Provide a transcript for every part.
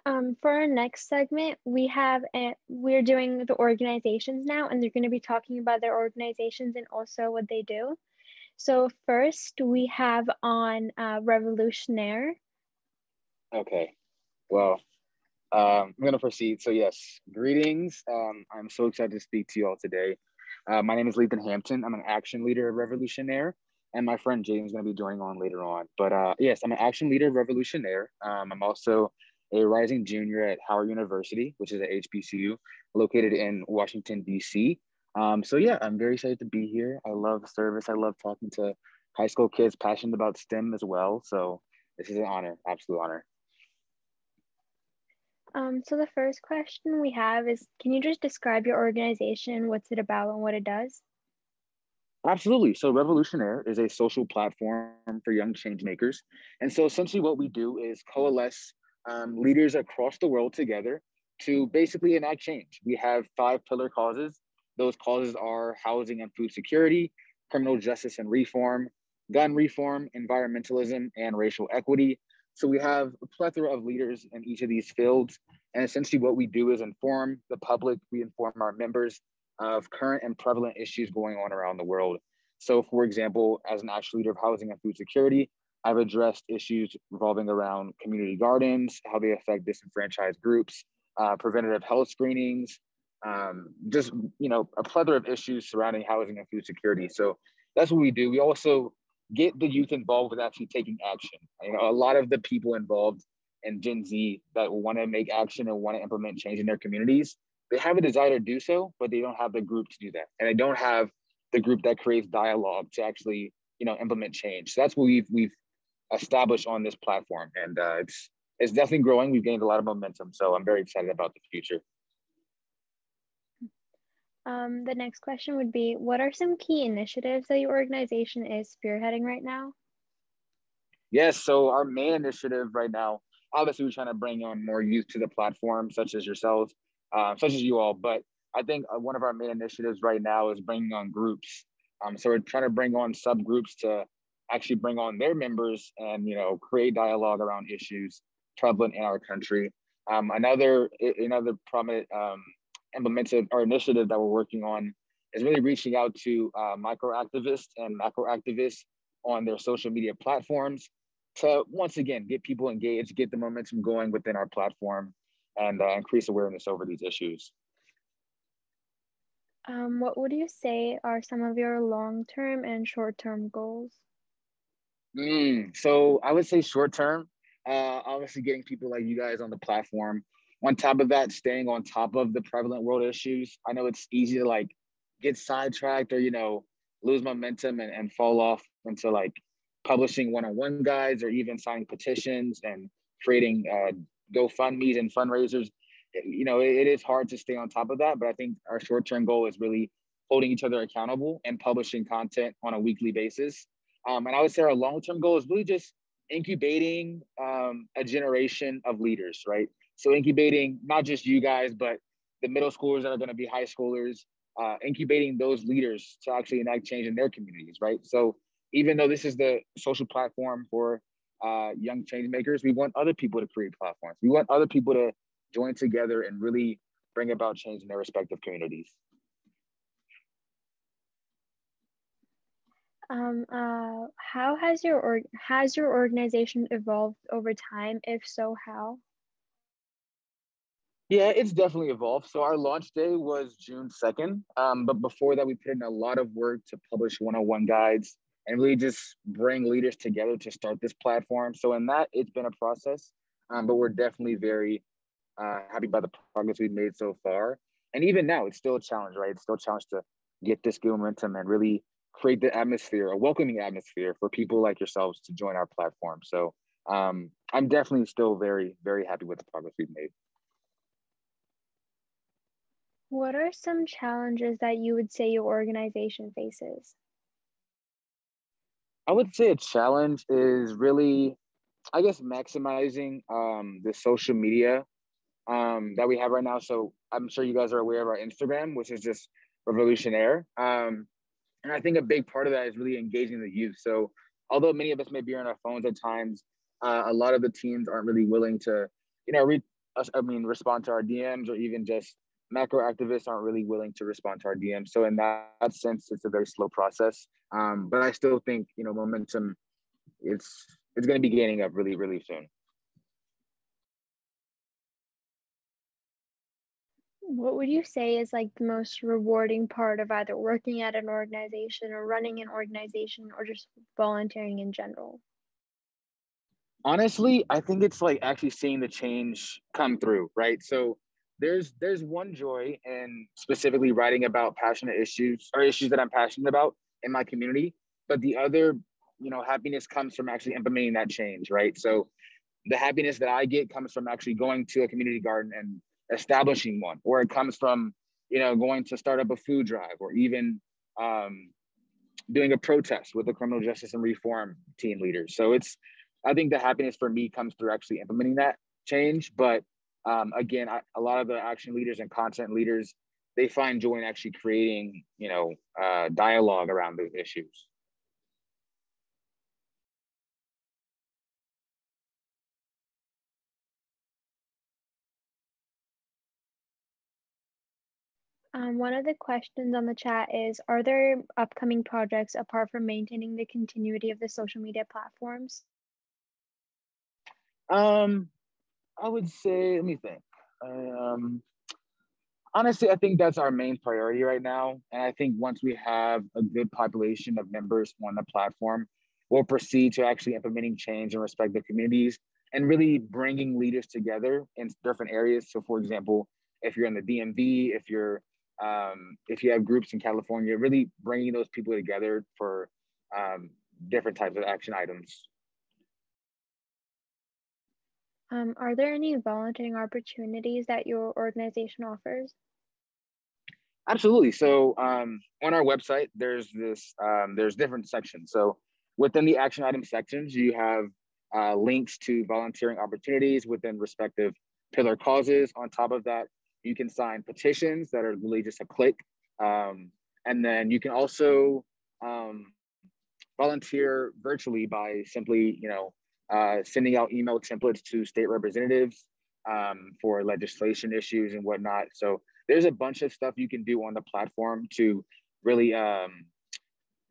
For our next segment, we're doing the organizations now, and they're going to be talking about their organizations and also what they do. So first, we have on Revolutionnaire. Okay, well, I'm going to proceed. So yes, greetings. I'm so excited to speak to you all today. My name is Lethan Hampton. I'm an action leader of Revolutionnaire, and my friend James is going to be joining on later on. But yes, I'm an action leader of Revolutionnaire. I'm also a rising junior at Howard University, which is a HBCU located in Washington, D.C. So yeah, I'm very excited to be here. I love service. I love talking to high school kids passionate about STEM as well. So this is an honor, absolute honor. So the first question we have is, can you just describe your organization, what's it about, and what it does? Absolutely. So Revolutionnaire is a social platform for young change makers. And so essentially what we do is coalesce leaders across the world together to basically enact change. We have 5 pillar causes. Those causes are housing and food security, criminal justice and reform, gun reform, environmentalism, and racial equity. So we have a plethora of leaders in each of these fields. And essentially what we do is inform the public, we inform our members of current and prevalent issues going on around the world. So, for example, as an actual leader of housing and food security, I've addressed issues revolving around community gardens, how they affect disenfranchised groups, preventative health screenings, just a plethora of issues surrounding housing and food security. So that's what we do. We also get the youth involved with actually taking action. A lot of the people involved in Gen Z that want to make action and want to implement change in their communities, they have a desire to do so, but they don't have the group to do that. And they don't have the group that creates dialogue to actually, implement change. So that's what we've established on this platform. And it's definitely growing. We've gained a lot of momentum. So I'm very excited about the future. The next question would be, what are some key initiatives that your organization is spearheading right now? Yes, so our main initiative right now, obviously we're trying to bring on more youth to the platform, such as yourselves, such as you all. But I think one of our main initiatives right now is bringing on groups. So we're trying to bring on subgroups to actually bring on their members and, create dialogue around issues prevalent in our country. Another prominent implemented or initiative that we're working on is really reaching out to micro activists and macro activists on their social media platforms to once again get people engaged, get the momentum going within our platform, and increase awareness over these issues. What would you say are some of your long-term and short-term goals? So I would say short-term, obviously getting people like you guys on the platform. On top of that, staying on top of the prevalent world issues. I know it's easy to get sidetracked or, lose momentum and fall off into publishing one-on-one guides or even signing petitions and creating GoFundMe's and fundraisers. It is hard to stay on top of that, but I think our short-term goal is really holding each other accountable and publishing content on a weekly basis. And I would say our long-term goal is really just incubating a generation of leaders, right? So incubating not just you guys, but the middle schoolers that are going to be high schoolers, incubating those leaders to actually enact change in their communities, right? So even though this is the social platform for young change makers, we want other people to create platforms. We want other people to join together and really bring about change in their respective communities. How has your organization evolved over time? If so, how? Yeah, it's definitely evolved. So our launch day was June 2nd. But before that, we put in a lot of work to publish one-on-one guides and really just bring leaders together to start this platform. So in that, it's been a process, but we're definitely very happy by the progress we've made so far. And even now, it's still a challenge, right? It's still a challenge to get this momentum and really create the atmosphere, a welcoming atmosphere for people like yourselves to join our platform. So I'm definitely still very, very happy with the progress we've made. What are some challenges that you would say your organization faces? I would say a challenge is really, I guess, maximizing the social media that we have right now. So I'm sure you guys are aware of our Instagram, which is just Revolutionnaire. And I think a big part of that is really engaging the youth. So although many of us may be on our phones at times, a lot of the teens aren't really willing to, us, I mean, respond to our DMs, or even just macro activists aren't really willing to respond to our DMs. So in that sense, it's a very slow process. But I still think, you know, momentum, it's going to be gaining up really, really soon. What would you say is like the most rewarding part of either working at an organization or running an organization or just volunteering in general? Honestly, I think it's like actually seeing the change come through, right? So there's one joy in specifically writing about passionate issues, or issues that I'm passionate about in my community, but the other, you know, happiness comes from actually implementing that change, right? So the happiness that I get comes from actually going to a community garden and establishing one, or it comes from, you know, going to start up a food drive, or even um, doing a protest with the criminal justice and reform team leaders. So I think the happiness for me comes through actually implementing that change. But again, a lot of the action leaders and content leaders, they find joy in actually creating, you know, dialogue around those issues. One of the questions on the chat is, are there upcoming projects apart from maintaining the continuity of the social media platforms? Um, I would say, let me think. Um, Honestly, I think that's our main priority right now. And I think once we have a good population of members on the platform, we'll proceed to actually implementing change in respective communities and really bringing leaders together in different areas. So, for example, if you're in the DMV, if you have groups in California, really bringing those people together for different types of action items. Are there any volunteering opportunities that your organization offers? Absolutely. So on our website, there's different sections. So within the action item sections, you have links to volunteering opportunities within respective pillar causes. On top of that, you can sign petitions that are really just a click. And then you can also um, volunteer virtually by simply, you know, sending out email templates to state representatives for legislation issues and whatnot. So there's a bunch of stuff you can do on the platform to really,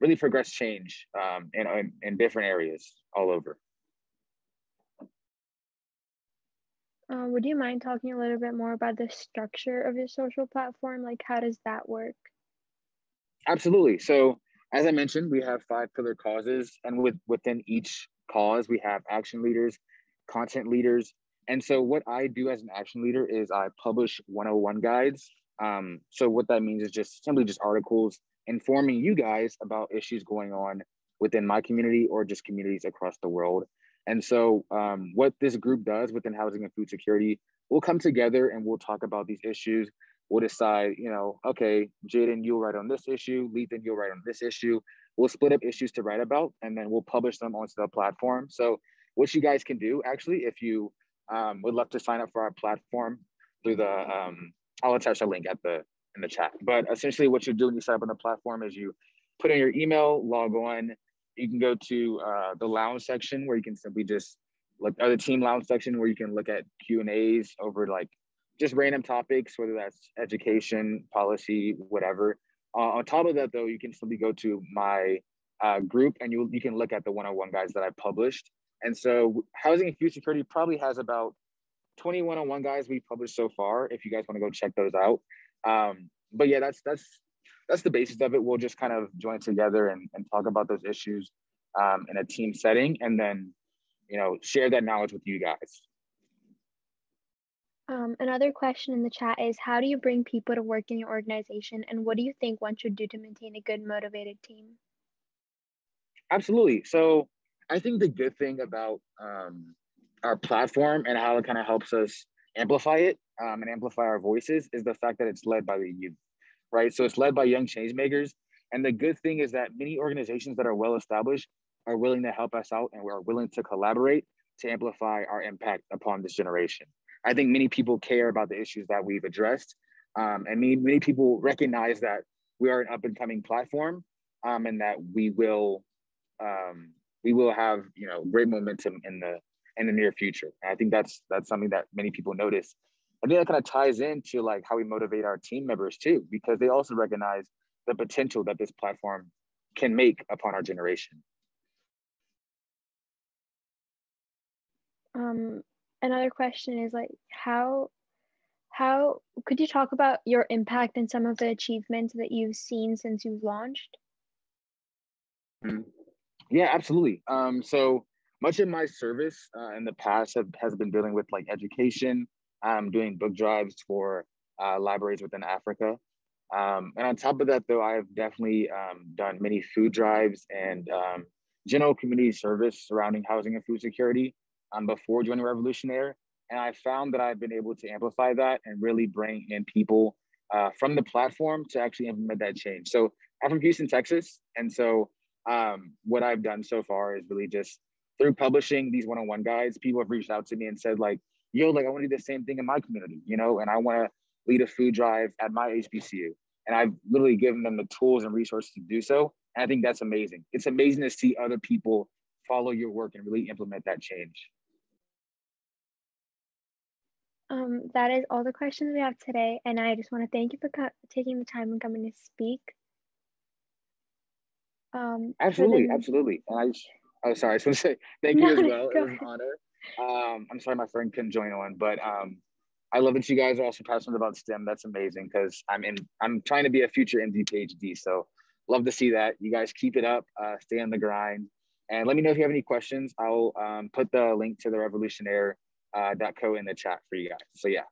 really progress change in different areas all over. Would you mind talking a little bit more about the structure of your social platform? Like, how does that work? Absolutely. So as I mentioned, we have 5 pillar causes, and within each cause, we have action leaders, content leaders. And so what I do as an action leader is I publish 101 guides. So what that means is just simply just articles informing you guys about issues going on within my community or just communities across the world. And so what this group does within housing and food security, we'll come together and we'll talk about these issues. We'll decide, you know, okay, Jaden, you'll write on this issue, Lethan, you'll write on this issue. We'll split up issues to write about, and then we'll publish them onto the platform. So what you guys can do, actually, if you would love to sign up for our platform through I'll attach a link in the chat. But essentially what you do when you sign up on the platform is you put in your email, log on. You can go to the lounge section where you can simply just look, or the team lounge section where you can look at Q&As over like just random topics, whether that's education, policy, whatever. On top of that, though, you can simply go to my group and you can look at the 101 guides that I published. And so housing and food security probably has about 20 101 guides we've published so far, if you guys want to go check those out. But yeah, that's the basis of it. We'll just kind of join together and talk about those issues in a team setting, and then, you know, share that knowledge with you guys. Another question in the chat is, how do you bring people to work in your organization, and what do you think one should do to maintain a good, motivated team? Absolutely. So I think the good thing about our platform and how it kind of helps us amplify it and amplify our voices is the fact that it's led by the youth, right? So it's led by young change makers. And the good thing is that many organizations that are well established are willing to help us out, and we're willing to collaborate to amplify our impact upon this generation. I think many people care about the issues that we've addressed, and many people recognize that we are an up and coming platform, and that we will have, you know, great momentum in the near future. And I think that's something that many people notice. I think that kind of ties into like how we motivate our team members too, because they also recognize the potential that this platform can make upon our generation. Another question is like how could you talk about your impact and some of the achievements that you've seen since you've launched? Mhm. Yeah, absolutely. So much of my service in the past has been dealing with like education, doing book drives for libraries within Africa. And on top of that, though, I've definitely done many food drives and general community service surrounding housing and food security before joining Revolutionnaire. And I found that I've been able to amplify that and really bring in people from the platform to actually implement that change. So I'm from Houston, Texas. And so what I've done so far is really just through publishing these one-on-one guides, people have reached out to me and said like, yo, like I want to do the same thing in my community, you know, and I want to lead a food drive at my HBCU. And I've literally given them the tools and resources to do so. And I think that's amazing. It's amazing to see other people follow your work and really implement that change. That is all the questions we have today, and I just want to thank you for taking the time and coming to speak. For Absolutely, the absolutely. And oh, sorry, I just want to say thank you no, as no, well. It go was an ahead. honor. I'm sorry my friend couldn't join on, but I love that you guys are also passionate about STEM. That's amazing because I'm trying to be a future MD PhD. So love to see that. You guys keep it up, stay on the grind. And let me know if you have any questions. I'll put the link to the Revolutionnaire .co in the chat for you guys. So yeah.